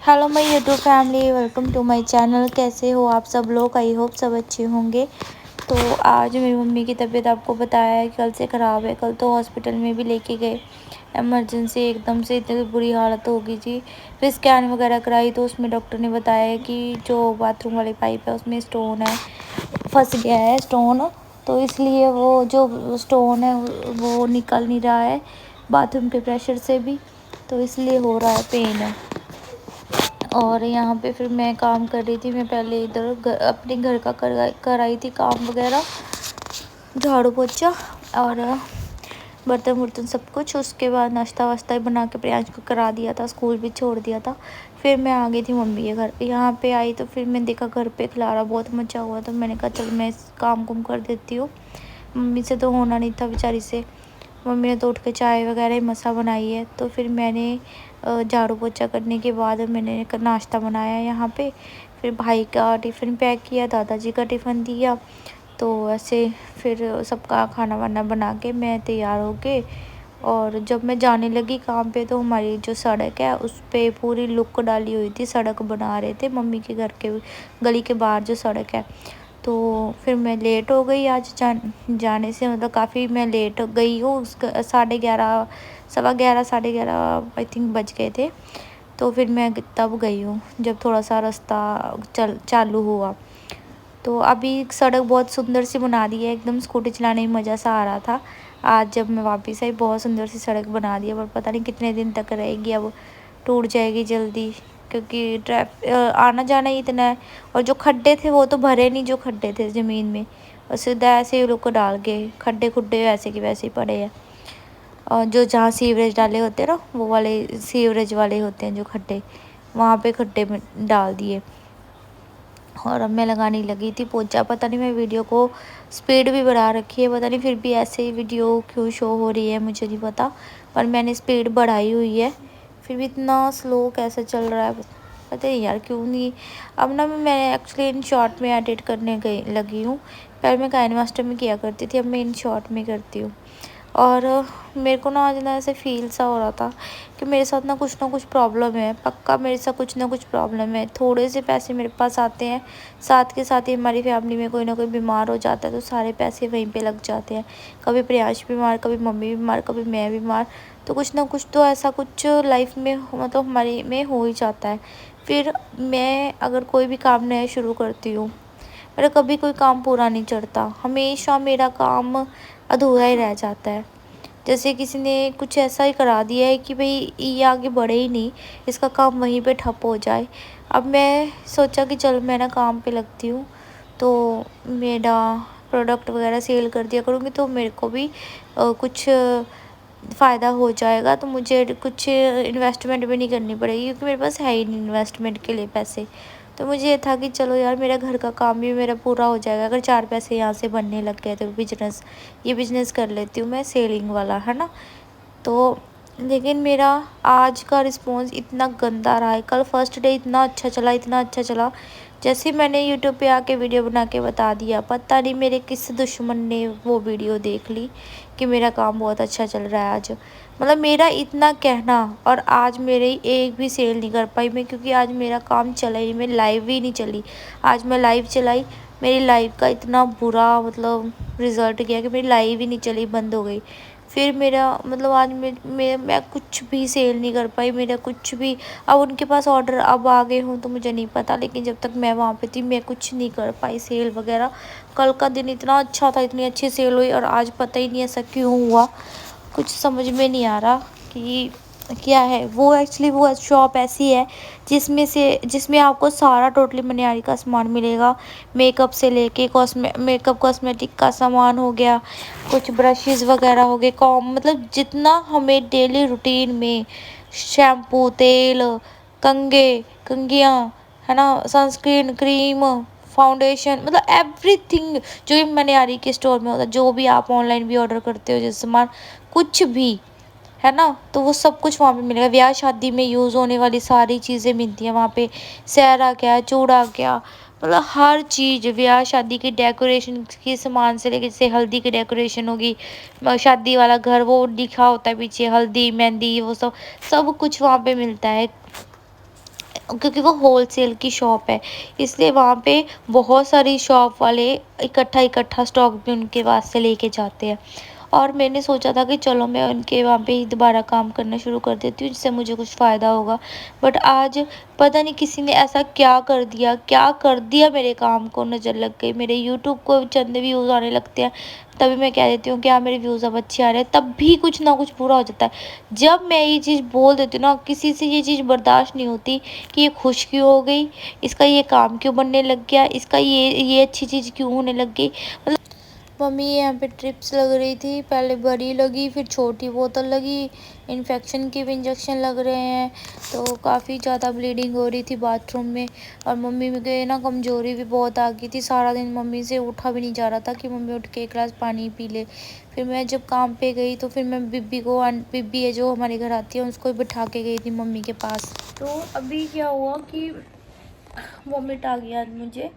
Hello my YouTube family, welcome to my channel. कैसे हो आप सब लोग? आई होप सब अच्छे होंगे। तो आज मेरी मम्मी की तबीयत आपको बताया है कल से ख़राब है। कल तो हॉस्पिटल में भी लेके गए, इमरजेंसी एकदम से इतनी बुरी हालत हो गई थी। फिर स्कैन वगैरह कराई तो उसमें डॉक्टर ने बताया कि जो बाथरूम वाली पाइप है उसमें स्टोन है, फंस गया है स्टोन। तो इसलिए वो जो स्टोन है वो निकल नहीं रहा है बाथरूम के प्रेशर से भी, तो इसलिए हो रहा है, पेन है। और यहाँ पे फिर मैं काम कर रही थी। मैं पहले इधर अपने घर का कर आई थी काम वगैरह, झाड़ू पोछा और बर्तन वर्तन सब कुछ। उसके बाद नाश्ता वाश्ता बना के प्रियांश को करा दिया था, स्कूल भी छोड़ दिया था। फिर मैं आ गई थी मम्मी के घर। यहाँ पे आई तो फिर मैंने देखा घर पे खलारा बहुत मचा हुआ, तो मैंने कहा चल मैं काम कुम कर देती हूँ। मम्मी से तो होना नहीं था बेचारी से। मम्मी ने तो उठ के चाय वगैरह ही मसा बनाई है। तो फिर मैंने झाड़ू पोछा करने के बाद मैंने नाश्ता बनाया यहाँ पे। फिर भाई का टिफ़िन पैक किया, दादाजी का टिफ़िन दिया। तो ऐसे फिर सबका खाना वाना बना के मैं तैयार हो के, और जब मैं जाने लगी काम पे तो हमारी जो सड़क है उस पे पूरी लुक डाली हुई थी। सड़क बना रहे थे मम्मी के घर के गली के बाहर जो सड़क है। तो फिर मैं लेट हो गई आज जाने से, मतलब काफ़ी मैं लेट गई हूँ। 11:30 11:15 11:30 आई थिंक बज गए थे। तो फिर मैं तब गई हूँ जब थोड़ा सा रास्ता चालू हुआ। तो अभी सड़क बहुत सुंदर सी बना दी है, एकदम स्कूटी चलाने में मज़ा सा आ रहा था। आज जब मैं वापस आई बहुत सुंदर सी सड़क बना दी है, पर पता नहीं कितने दिन तक रहेगी, अब टूट जाएगी जल्दी, क्योंकि आना जाना ही इतना है। और जो खड्डे थे वो तो भरे नहीं, जो खड्डे थे ज़मीन में और सीधा ऐसे ही लोग को डाल के खड्डे खुड्डे वैसे के वैसे ही पड़े हैं। और जो जहाँ सीवरेज डाले होते हैं ना, वो वाले सीवरेज वाले होते हैं जो खड्डे, वहाँ पे खड्डे में डाल दिए। और अब मैं लगाने लगी थी पोंछा। पता नहीं मैं वीडियो को स्पीड भी बढ़ा रखी है, पता नहीं फिर भी ऐसे ही वीडियो क्यों शो हो रही है मुझे नहीं पता, पर मैंने स्पीड बढ़ाई हुई है। फिर भी इतना स्लो कैसे चल रहा है पता नहीं यार, क्यों नहीं। अब ना मैं एक्चुअली इन शॉर्ट में एडिट करने गई लगी हूँ। पहले मैं काइनमास्टर में किया करती थी, अब मैं इन शॉर्ट में करती हूँ। और मेरे को ना आज ना ऐसे फील सा हो रहा था कि मेरे साथ ना कुछ प्रॉब्लम है, पक्का मेरे साथ कुछ ना कुछ प्रॉब्लम है। थोड़े से पैसे मेरे पास आते हैं, साथ के साथ ही हमारी फैमिली में कोई ना कोई बीमार हो जाता है तो सारे पैसे वहीं पे लग जाते हैं। कभी प्रियांश बीमार, कभी मम्मी बीमार, कभी मैं बीमार, तो कुछ ना कुछ तो ऐसा कुछ लाइफ में मतलब हमारी में हो ही जाता है। फिर मैं अगर कोई भी काम नया शुरू करती हूँ, मेरा कभी कोई काम पूरा नहीं चढ़ता, हमेशा मेरा काम अधूरा ही रह जाता है। जैसे किसी ने कुछ ऐसा ही करा दिया है कि भाई ये आगे बढ़े ही नहीं, इसका काम वहीं पे ठप हो जाए। अब मैं सोचा कि चल मैं ना काम पे लगती हूँ, तो मेरा प्रोडक्ट वगैरह सेल कर दिया करूँगी तो मेरे को भी कुछ फ़ायदा हो जाएगा। तो मुझे कुछ इन्वेस्टमेंट भी नहीं करनी पड़ेगी, क्योंकि मेरे पास है ही नहीं इन्वेस्टमेंट के लिए पैसे। तो मुझे ये था कि चलो यार मेरा घर का काम भी मेरा पूरा हो जाएगा, अगर 4 पैसे यहाँ से बनने लग गए तो ये बिज़नेस कर लेती हूँ मैं, सेलिंग वाला, है ना। तो लेकिन मेरा आज का रिस्पॉन्स इतना गंदा रहा है। कल फर्स्ट डे इतना अच्छा चला, इतना अच्छा चला। जैसे ही मैंने यूट्यूब पे आके वीडियो बना के बता दिया, पता नहीं मेरे किस दुश्मन ने वो वीडियो देख ली कि मेरा काम बहुत अच्छा चल रहा है आज। मतलब मेरा इतना कहना, और आज मेरे एक भी सेल नहीं कर पाई मैं, क्योंकि आज मेरा काम चला ही नहीं, मेरी लाइव ही नहीं चली। आज मैं लाइव चलाई, मेरी लाइव का इतना बुरा मतलब रिज़ल्ट गया कि मेरी लाइव ही नहीं चली, बंद हो गई। फिर मेरा मतलब आज मैं कुछ भी सेल नहीं कर पाई, मेरा कुछ भी। अब उनके पास ऑर्डर अब आ गए हों तो मुझे नहीं पता, लेकिन जब तक मैं वहाँ पे थी मैं कुछ नहीं कर पाई सेल वगैरह। कल का दिन इतना अच्छा था, इतनी अच्छी सेल हुई, और आज पता ही नहीं ऐसा क्यों हुआ, कुछ समझ में नहीं आ रहा कि क्या है। वो एक्चुअली वो शॉप ऐसी है जिसमें आपको सारा टोटली मनिहारी का सामान मिलेगा। मेकअप से लेके मेकअप कॉस्मेटिक का सामान हो गया, कुछ ब्रशेज़ वगैरह हो गए, कॉम मतलब जितना हमें डेली रूटीन में शैम्पू, तेल, कंघियाँ, है ना, सनस्क्रीन, क्रीम, फाउंडेशन, मतलब एवरीथिंग जो भी मनिहारी के स्टोर में होता है, जो भी आप ऑनलाइन भी ऑर्डर करते हो जैसे सामान, कुछ भी, है ना, तो वो सब कुछ वहाँ पे मिलेगा। ब्याह शादी में यूज़ होने वाली सारी चीज़ें मिलती हैं वहाँ पे। सेहरा क्या, चूड़ा क्या, मतलब हर चीज़, ब्याह शादी की डेकोरेशन के सामान से लेके, जैसे हल्दी की डेकोरेशन होगी, शादी वाला घर वो लिखा होता है पीछे हल्दी मेहंदी, वो सब सब कुछ वहाँ पे मिलता है। क्योंकि वो होलसेल की शॉप है, इसलिए वहाँ पे बहुत सारी शॉप वाले इकट्ठा स्टॉक भी उनके पास से लेके जाते हैं। और मैंने सोचा था कि चलो मैं उनके वहाँ पे ही दोबारा काम करना शुरू कर देती हूँ, जिससे मुझे कुछ फ़ायदा होगा। बट आज पता नहीं किसी ने ऐसा क्या कर दिया, मेरे काम को नज़र लग गई। मेरे यूट्यूब को चंद व्यूज़ आने लगते हैं, तभी मैं कह देती हूँ कि हाँ मेरे व्यूज़ अब अच्छे आ रहे हैं, तब भी कुछ ना कुछ बुरा हो जाता है। जब मैं ये चीज़ बोल देती हूँ ना, किसी से ये चीज़ बर्दाश्त नहीं होती कि ये खुश क्यों हो गई, इसका ये काम क्यों बनने लग गया, इसका ये अच्छी चीज़ क्यों होने लग गई। मम्मी यहाँ पे ट्रिप्स लग रही थी, पहले बड़ी लगी, फिर छोटी बोतल लगी, इन्फेक्शन के भी इंजेक्शन लग रहे हैं, तो काफ़ी ज़्यादा ब्लीडिंग हो रही थी बाथरूम में। और मम्मी में के ना कमज़ोरी भी बहुत आ गई थी, सारा दिन मम्मी से उठा भी नहीं जा रहा था कि मम्मी उठ के एक गिलास पानी पी ले। फिर मैं जब काम पे गई तो फिर मैं बिब्बी है जो हमारे घर आती है, उसको बिठा के गई थी मम्मी के पास। तो अभी क्या हुआ कि वॉमिट आ गया आज मुझे।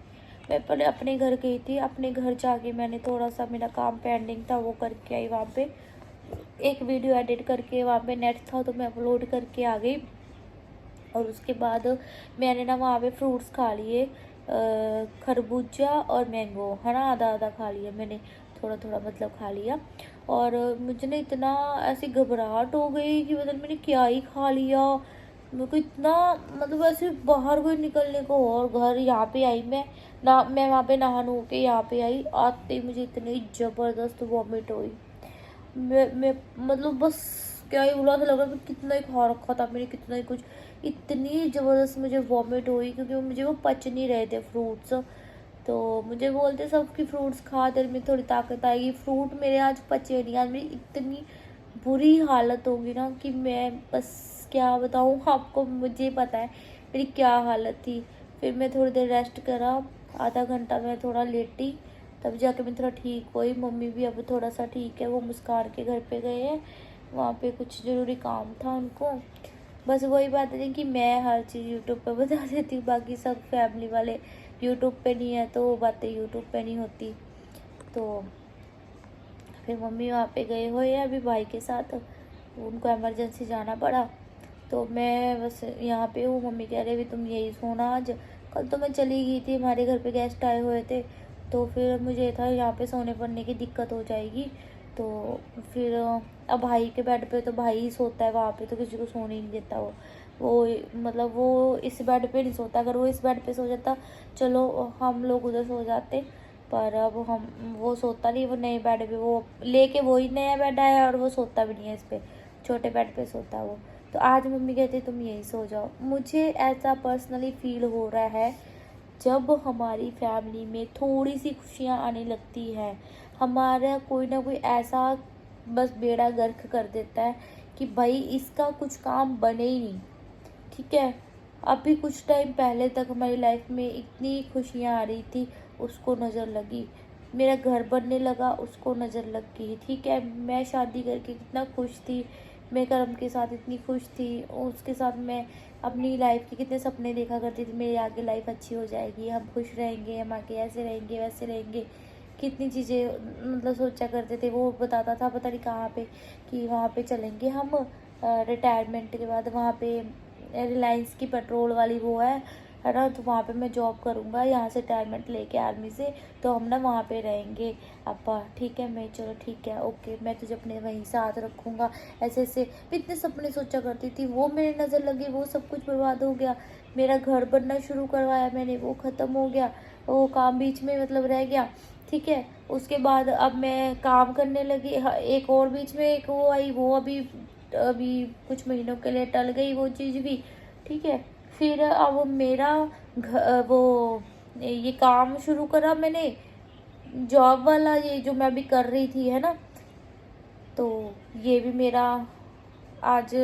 मैं पहले अपने घर गई थी, अपने घर जाके मैंने थोड़ा सा मेरा काम पेंडिंग था वो करके आई। वहाँ पे एक वीडियो एडिट करके, वहाँ पे नेट था तो मैं अपलोड करके आ गई। और उसके बाद मैंने ना वहाँ पे फ्रूट्स खा लिए, खरबूजा और मैंगो है ना, आधा आधा खा लिया मैंने, थोड़ा थोड़ा मतलब खा लिया। और मुझे ना इतना ऐसी घबराहट हो गई कि मतलब मैंने क्या ही खा लिया। मेरे को इतना मतलब ऐसे बाहर कोई निकलने को, और घर यहाँ पे आई मैं वहाँ पे नहा नु के यहाँ पे आई, आते ही मुझे इतनी ज़बरदस्त वॉमिट हुई। मैं मतलब बस क्या ही बुरा सा लग रहा था, कितना ही खा रखा था मैंने, कितना ही कुछ, इतनी ज़बरदस्त मुझे वॉमिट हुई क्योंकि मुझे वो पच नहीं रहे थे फ्रूट्स। तो मुझे बोलते सब कि फ्रूट्स खा, तेरे में थोड़ी ताकत आएगी। फ्रूट मेरे आज पचे नहीं, आज मेरी इतनी बुरी हालत होगी ना कि मैं बस क्या बताऊँ आपको, मुझे पता है मेरी क्या हालत थी। फिर मैं थोड़ी देर रेस्ट करा, आधा घंटा मैं थोड़ा लेटी, तब जाके मैं थोड़ा ठीक हुई। मम्मी भी अब थोड़ा सा ठीक है, वो मुस्कान के घर पे गए हैं, वहाँ पे कुछ ज़रूरी काम था उनको। बस वही बात है कि मैं हर चीज़ यूट्यूब पे बता देती हूँ, बाकी सब फैमिली वाले यूट्यूब पे नहीं है तो वो बातें यूट्यूब पे नहीं होती। तो फिर मम्मी वहाँ पे गए हुए हैं अभी भाई के साथ, उनको इमरजेंसी जाना पड़ा, तो मैं बस यहाँ पे हूँ। मम्मी कह रहे भी तुम यही सोना आज, कल तो मैं चली गई थी, हमारे घर पे गेस्ट आए हुए थे, तो फिर मुझे था यहाँ पे सोने पड़ने की दिक्कत हो जाएगी। तो फिर अब भाई के बेड पे तो भाई ही सोता है, वहाँ पे तो किसी को सोने नहीं देता वो मतलब वो इस बेड पे नहीं सोता। अगर वो इस बेड पे सो जाता चलो हम लोग उधर सो जाते, पर अब वो सोता नहीं, वो नए बेड पे, वो लेके वही नया बेड आया है और वो सोता भी नहीं है इस पे, छोटे बेड पे सोता है वो। तो आज मम्मी कहती तुम यहीं सो जाओ। मुझे ऐसा पर्सनली फील हो रहा है जब हमारी फैमिली में थोड़ी सी खुशियाँ आने लगती हैं, हमारा कोई ना कोई ऐसा बस बेड़ा गर्क कर देता है कि भाई इसका कुछ काम बने ही नहीं। ठीक है, अभी कुछ टाइम पहले तक हमारी लाइफ में इतनी खुशियाँ आ रही थी, उसको नज़र लगी। मेरा घर बनने लगा, उसको नज़र लग गई। ठीक है, मैं शादी करके कितना खुश थी, मैं कर्म के साथ इतनी खुश थी, उसके साथ मैं अपनी लाइफ के कितने सपने देखा करती थी, मेरी आगे लाइफ अच्छी हो जाएगी, हम खुश रहेंगे, हम आगे ऐसे रहेंगे वैसे रहेंगे, कितनी चीज़ें मतलब सोचा करते थे। वो बताता था पता नहीं कहाँ पे कि वहाँ पे चलेंगे हम रिटायरमेंट के बाद, वहाँ पे रिलायंस की पेट्रोल वाली वो है ना, तो वहाँ पे मैं जॉब करूँगा यहाँ से रिटायरमेंट लेके आर्मी से, तो हम ना वहाँ पे रहेंगे अपा। ठीक है, मैं चलो ठीक है ओके, मैं तुझे अपने वहीं साथ रखूँगा, ऐसे ऐसे इतने सपने सोचा करती थी। वो मेरी नज़र लगी, वो सब कुछ बर्बाद हो गया। मेरा घर बनना शुरू करवाया मैंने, वो ख़त्म हो गया, वो काम बीच में मतलब रह गया। ठीक है, उसके बाद अब मैं काम करने लगी, एक और बीच में एक वो आई, वो अभी अभी कुछ महीनों के लिए टल गई वो चीज़ भी। ठीक है, फिर अब मेरा वो ये काम शुरू करा मैंने, जॉब वाला, ये जो मैं अभी कर रही थी है ना, तो ये भी मेरा आज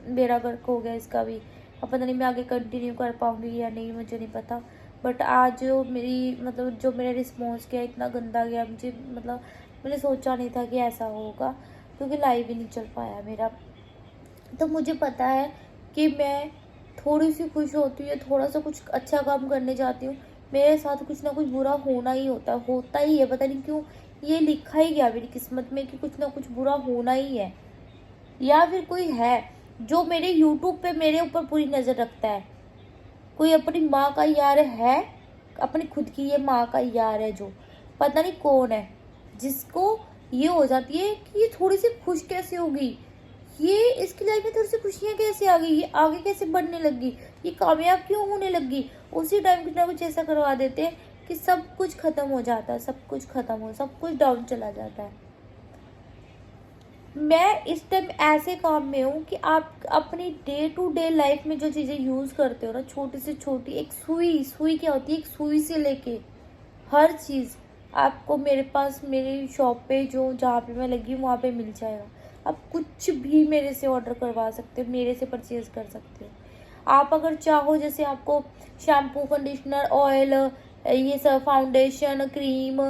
मेरा वर्क हो गया इसका भी। अब पता नहीं मैं आगे कंटिन्यू कर पाऊँगी या नहीं, मुझे नहीं पता। बट आज जो मेरी मतलब जो मेरा रिस्पॉन्स गया इतना गंदा गया, मुझे मतलब मैंने सोचा नहीं था कि ऐसा होगा, क्योंकि लाइव ही नहीं चल पाया मेरा। तो मुझे पता है कि मैं थोड़ी सी खुश होती हूँ या थोड़ा सा कुछ अच्छा काम करने जाती हूँ, मेरे साथ कुछ ना कुछ बुरा होना ही होता ही है। पता नहीं क्यों, ये लिखा ही गया मेरी किस्मत में कि कुछ ना कुछ बुरा होना ही है। या फिर कोई है जो मेरे यूट्यूब पे मेरे ऊपर पूरी नज़र रखता है, कोई अपनी माँ का यार है, अपनी खुद की ये माँ का यार है जो पता नहीं कौन है, जिसको ये हो जाती है कि ये थोड़ी सी खुश कैसे होगी, ये इसकी लाइफ में थोड़ी सी खुशियाँ कैसे आ गई, ये आगे कैसे बढ़ने लगी, ये कामयाब क्यों होने लगी। उसी टाइम कुछ ना कुछ ऐसा करवा देते हैं कि सब कुछ खत्म हो जाता है, सब कुछ खत्म हो, सब कुछ डाउन चला जाता है। मैं इस टाइम ऐसे काम में हूँ कि आप अपनी डे टू डे लाइफ में जो चीज़ें यूज़ करते हो ना, छोटी से छोटी, एक सुई, सुई क्या होती है, एक सुई से लेके हर चीज़ आपको मेरे पास, मेरी शॉप पे जो जहाँ पे मैं लगी हूँ वहाँ पे मिल जाएगा। आप कुछ भी मेरे से ऑर्डर करवा सकते हो, मेरे से परचेज़ कर सकते हो। आप अगर चाहो, जैसे आपको शैम्पू, कंडीशनर, ऑयल, ये सब फाउंडेशन, क्रीम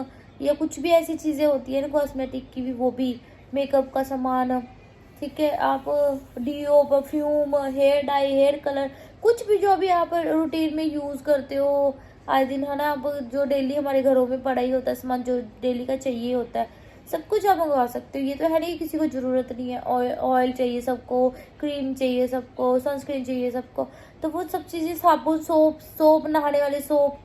या कुछ भी ऐसी चीज़ें होती है ना कॉस्मेटिक की भी, वो भी मेकअप का सामान, ठीक है, आप deo, perfume, hair dye, hair colour, कुछ भी जो भी आप रूटीन में यूज़ करते हो आए दिन, है ना, अब जो डेली हमारे घरों में पड़ा ही होता है सामान, जो डेली का चाहिए होता है, सब कुछ आप मंगवा सकते हो। ये तो है नहीं किसी को ज़रूरत नहीं है, ऑयल चाहिए सबको, क्रीम चाहिए सबको, सनस्क्रीन चाहिए सबको, तो वो सब चीज़ें, साबुन, सोप, नहाने वाले सोप,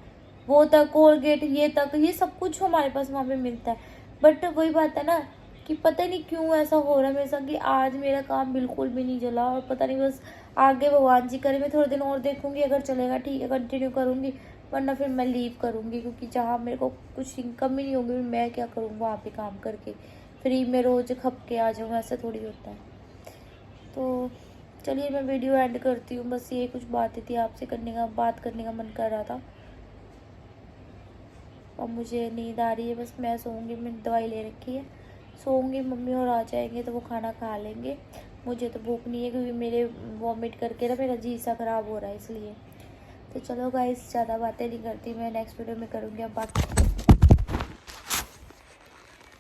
वो तक, कोलगेट, ये तक, ये सब कुछ हमारे पास वहाँ पे मिलता है। बट वही बात है ना कि पता नहीं क्यों ऐसा हो रहा है मेरे साथ कि आज मेरा काम बिल्कुल भी नहीं चला, और पता नहीं, बस आगे भगवान जी करे, मैं थोड़े दिन और देखूंगी, अगर चलेगा ठीक है कंटिन्यू करूंगी, वरना फिर मैं लीव करूंगी, क्योंकि जहाँ मेरे को कुछ इनकम ही नहीं होगी, मैं क्या करूँगा वहाँ पे काम करके, फ्री में रोज़ खप के आ जाऊँ, ऐसा थोड़ी होता है। तो चलिए मैं वीडियो एंड करती हूँ, बस ये कुछ बातें थी आपसे बात करने का मन कर रहा था। अब मुझे नींद आ रही है, बस मैं सोऊंगी, मैंने दवाई ले रखी है, सोऊंगी, मम्मी और आ जाएंगे तो वो खाना खा लेंगे। मुझे तो भूख नहीं है, क्योंकि मेरे वॉमिट करके ना मेरा जी सा ख़राब हो रहा है, इसलिए। तो चलो गाइस, ज़्यादा बातें नहीं करती, मैं नेक्स्ट वीडियो में करूँगी अब बात।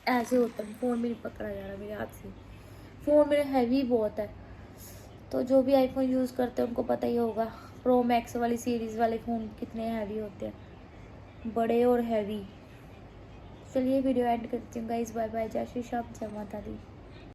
ऐसे होता है, फ़ोन भी नहीं पकड़ा जा रहा मेरे हाथ से, फ़ोन मेरा हैवी बहुत है, तो जो भी आईफोन यूज़ करते हैं उनको पता ही होगा, प्रो मैक्स वाली सीरीज़ वाले फ़ोन कितने हैवी होते हैं, बड़े और हैवी। चलिए वीडियो एंड करती हूँ गाइस, बाय बाय, जय श्री श्याम, जय माता दी।